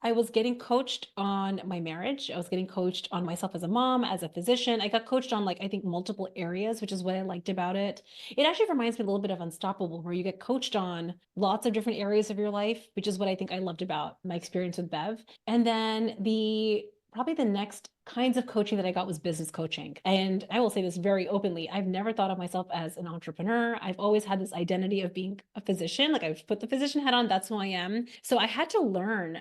I was getting coached on my marriage. I was getting coached on myself as a mom, as a physician. I got coached on I think multiple areas, which is what I liked about it. It actually reminds me a little bit of Unstoppable, where you get coached on lots of different areas of your life, which is what I think I loved about my experience with Bev. And then the probably the next kinds of coaching that I got was business coaching. And I will say this very openly. I've never thought of myself as an entrepreneur. I've always had this identity of being a physician. Like I've put the physician hat on, that's who I am. So I had to learn,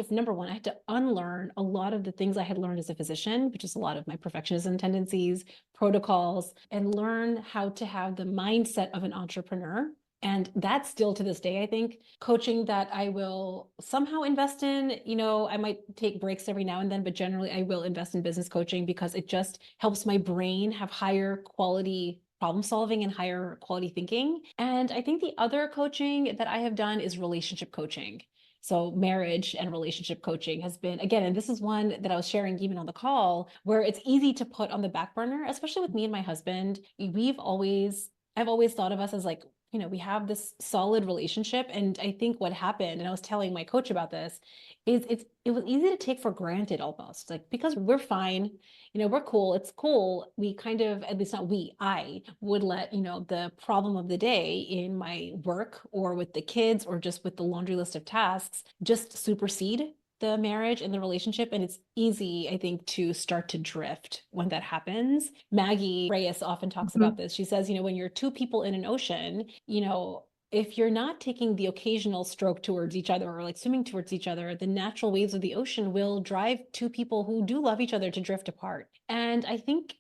number one, I had to unlearn a lot of the things I had learned as a physician, which is a lot of my perfectionism tendencies, protocols, and learn how to have the mindset of an entrepreneur. And that's still to this day, I think, coaching that I will somehow invest in. I might take breaks every now and then, but generally I will invest in business coaching because it just helps my brain have higher quality problem solving and higher quality thinking. And I think the other coaching that I have done is relationship coaching. So marriage and relationship coaching has been, again, and this is one that I was sharing even on the call, where it's easy to put on the back burner, especially with me and my husband. I've always thought of us as like, we have this solid relationship. And I think what happened, and I was telling my coach about this, is it was easy to take for granted almost. Like, because we're fine, we're cool, it's cool. We kind of, at least not we, I would let, the problem of the day in my work or with the kids or just with the laundry list of tasks just supersede the marriage and the relationship. And it's easy, I think, to start to drift when that happens. Maggie Reyes often talks about this. She says, when you're two people in an ocean, if you're not taking the occasional stroke towards each other or like swimming towards each other, the natural waves of the ocean will drive two people who do love each other to drift apart. And I think,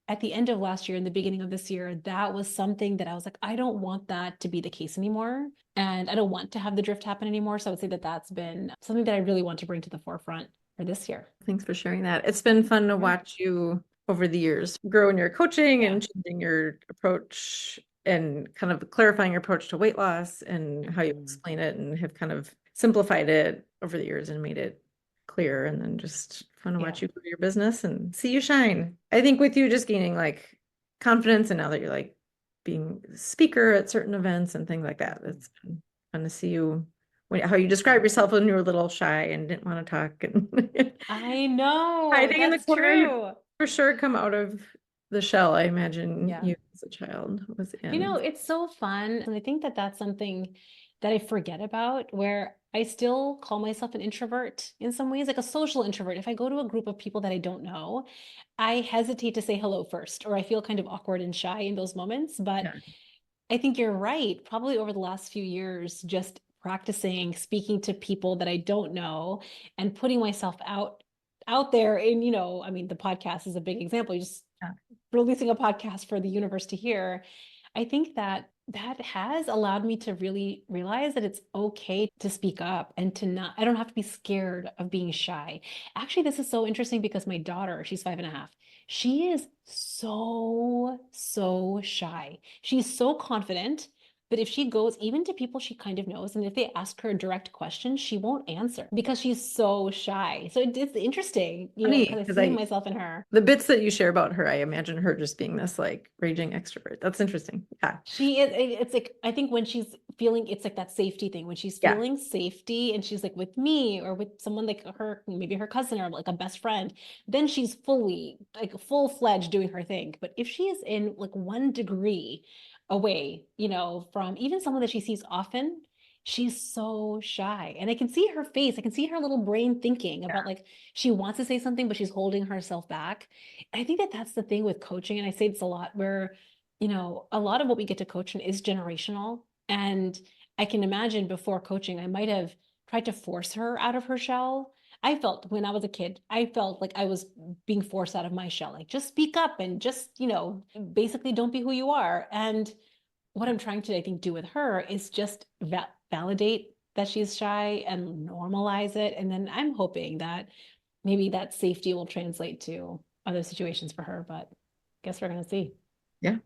at the end of last year and the beginning of this year, that was something that I was like, I don't want that to be the case anymore. And I don't want to have the drift happen anymore. So I would say that that's been something that I really want to bring to the forefront for this year. Thanks for sharing that. It's been fun to watch you over the years grow in your coaching and changing your approach and kind of clarifying your approach to weight loss and how you explain it, and have kind of simplified it over the years and made it clear. And then just fun to watch you grow your business and see you shine. I think with you just gaining like confidence, and now that you're like being a speaker at certain events and things like that, it's been fun to see you, how you describe yourself when you were a little shy and didn't want to talk. And I know, hiding in the that's corner. You true. for sure come out of the shell, I imagine you as a child was in. It's so fun. And I think that that's something that I forget about, where I still call myself an introvert in some ways, like a social introvert. If I go to a group of people that I don't know, I hesitate to say hello first, or I feel kind of awkward and shy in those moments. But I think you're right. Probably over the last few years, just practicing speaking to people that I don't know and putting myself out there in, the podcast is a big example. You just releasing a podcast for the universe to hear. I think that has allowed me to really realize that it's okay to speak up and I don't have to be scared of being shy. Actually, this is so interesting because my daughter, she's 5.5. She is so shy. She's so confident, but if she goes even to people she kind of knows, and if they ask her a direct question, she won't answer because she's so shy. So it's interesting, because I see myself in her. The bits that you share about her, I imagine her just being this like raging extrovert. That's interesting. Yeah. She is, it's like, I think when she's feeling, it's like that safety thing, when she's feeling safety and she's like with me or with someone like her, maybe her cousin or like a best friend, then she's fully like full-fledged doing her thing. But if she is in like 1 degree away, from even someone that she sees often, she's so shy. And I can see her face. I can see her little brain thinking about like, she wants to say something, but she's holding herself back. And I think that that's the thing with coaching. And I say this a lot where, a lot of what we get to coach in is generational. And I can imagine before coaching, I might have tried to force her out of her shell. I felt when I was a kid, I felt like I was being forced out of my shell, like just speak up and just, basically don't be who you are. And what I'm trying to, I think, do with her is just validate that she's shy and normalize it. And then I'm hoping that maybe that safety will translate to other situations for her, but I guess we're going to see. Yeah.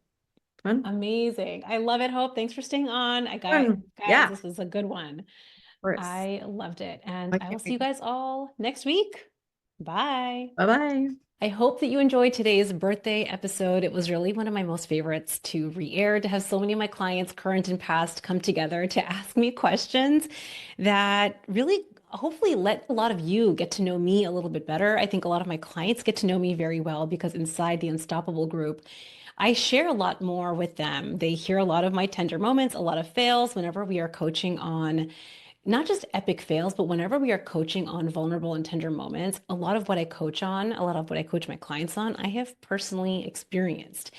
Fun. Amazing. I love it, Hope. Thanks for staying on. Guys, this was a good one. I loved it. And I will see you guys all next week. Bye. Bye-bye. I hope that you enjoyed today's birthday episode. It was really one of my most favorites to re-air, to have so many of my clients, current and past, come together to ask me questions that really hopefully let a lot of you get to know me a little bit better. I think a lot of my clients get to know me very well because inside the Unstoppable group, I share a lot more with them. They hear a lot of my tender moments, a lot of fails whenever we are coaching on not just epic fails, but whenever we are coaching on vulnerable and tender moments, a lot of what I coach on, a lot of what I coach my clients on, I have personally experienced.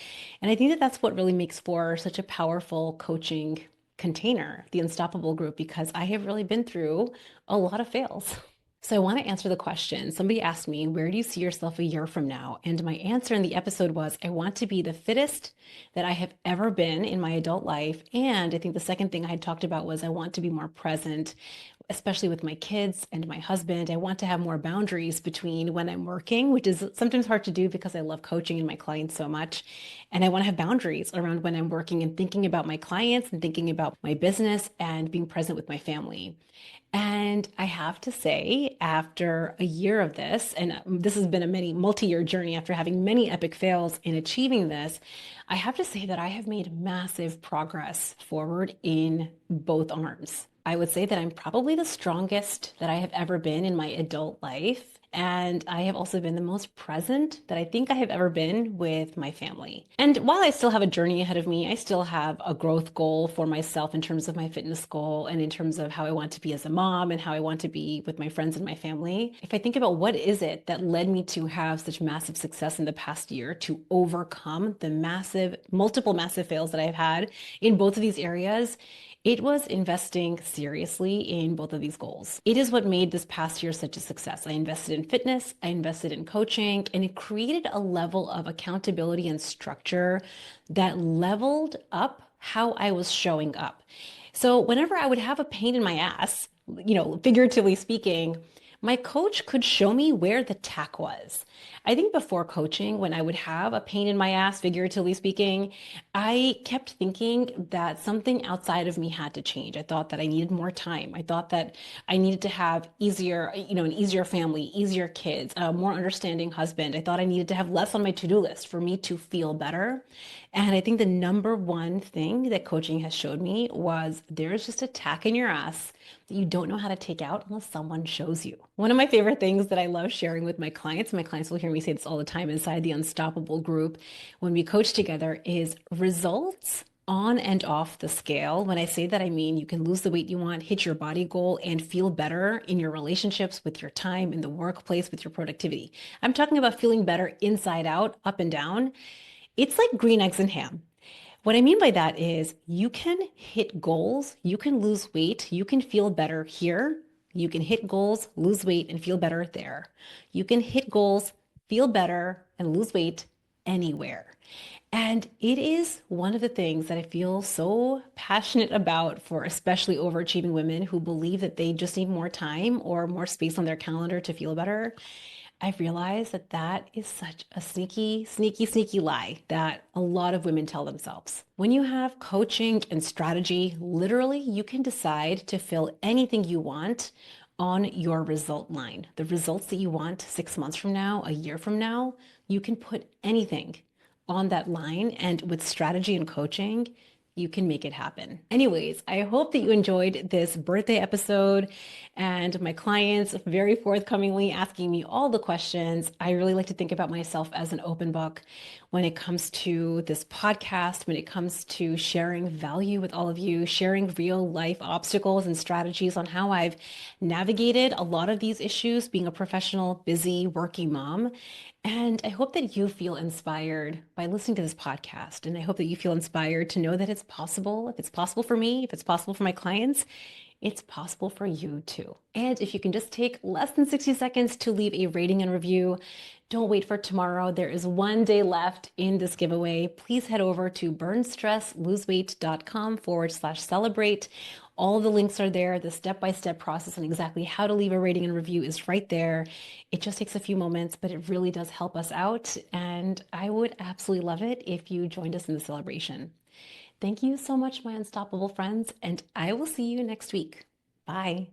And I think that that's what really makes for such a powerful coaching container, the Unstoppable Group, because I have really been through a lot of fails. So I want to answer the question. Somebody asked me, where do you see yourself a year from now? And my answer in the episode was, I want to be the fittest that I have ever been in my adult life. And I think the second thing I had talked about was I want to be more present, especially with my kids and my husband. I want to have more boundaries between when I'm working, which is sometimes hard to do because I love coaching and my clients so much. And I want to have boundaries around when I'm working and thinking about my clients and thinking about my business and being present with my family. And I have to say, after a year of this, and this has been a many multi-year journey after having many epic fails in achieving this, I have to say that I have made massive progress forward in both arms. I would say that I'm probably the strongest that I have ever been in my adult life. And I have also been the most present that I think I have ever been with my family. And while I still have a journey ahead of me, I still have a growth goal for myself in terms of my fitness goal and in terms of how I want to be as a mom and how I want to be with my friends and my family. If I think about what is it that led me to have such massive success in the past year to overcome the multiple massive fails that I've had in both of these areas, it was investing seriously in both of these goals. It is what made this past year such a success. I invested in fitness, I invested in coaching, and it created a level of accountability and structure that leveled up how I was showing up. So whenever I would have a pain in my ass, figuratively speaking, my coach could show me where the tack was. I think before coaching, when I would have a pain in my ass, figuratively speaking, I kept thinking that something outside of me had to change. I thought that I needed more time. I thought that I needed to have an easier family, easier kids, a more understanding husband. I thought I needed to have less on my to-do list for me to feel better. And I think the number one thing that coaching has showed me was there's just a tack in your ass that you don't know how to take out unless someone shows you. One of my favorite things that I love sharing with my clients will hear me say this all the time inside the Unstoppable group when we coach together, is results on and off the scale. When I say that, I mean you can lose the weight you want, hit your body goal, and feel better in your relationships, with your time, in the workplace, with your productivity. I'm talking about feeling better inside out, up and down. It's like green eggs and ham. What I mean by that is you can hit goals, you can lose weight, you can feel better here. You can hit goals, lose weight, and feel better there. You can hit goals, feel better, and lose weight anywhere. And it is one of the things that I feel so passionate about for especially overachieving women who believe that they just need more time or more space on their calendar to feel better. I've realized that that is such a sneaky, sneaky, sneaky lie that a lot of women tell themselves. When you have coaching and strategy, literally you can decide to fill anything you want on your result line. The results that you want 6 months from now, a year from now, you can put anything on that line. And with strategy and coaching, you can make it happen. Anyways, I hope that you enjoyed this birthday episode and my clients very forthcomingly asking me all the questions. I really like to think about myself as an open book when it comes to this podcast, when it comes to sharing value with all of you, sharing real life obstacles and strategies on how I've navigated a lot of these issues, being a professional, busy, working mom. And I hope that you feel inspired by listening to this podcast. And I hope that you feel inspired to know that it's possible. If it's possible for me, if it's possible for my clients, it's possible for you too. And if you can just take less than 60 seconds to leave a rating and review, don't wait for tomorrow. There is one day left in this giveaway. Please head over to burnstressloseweight.com/celebrate. All the links are there. The step-by-step process and exactly how to leave a rating and review is right there. It just takes a few moments, but it really does help us out. And I would absolutely love it if you joined us in the celebration. Thank you so much, my unstoppable friends, and I will see you next week. Bye.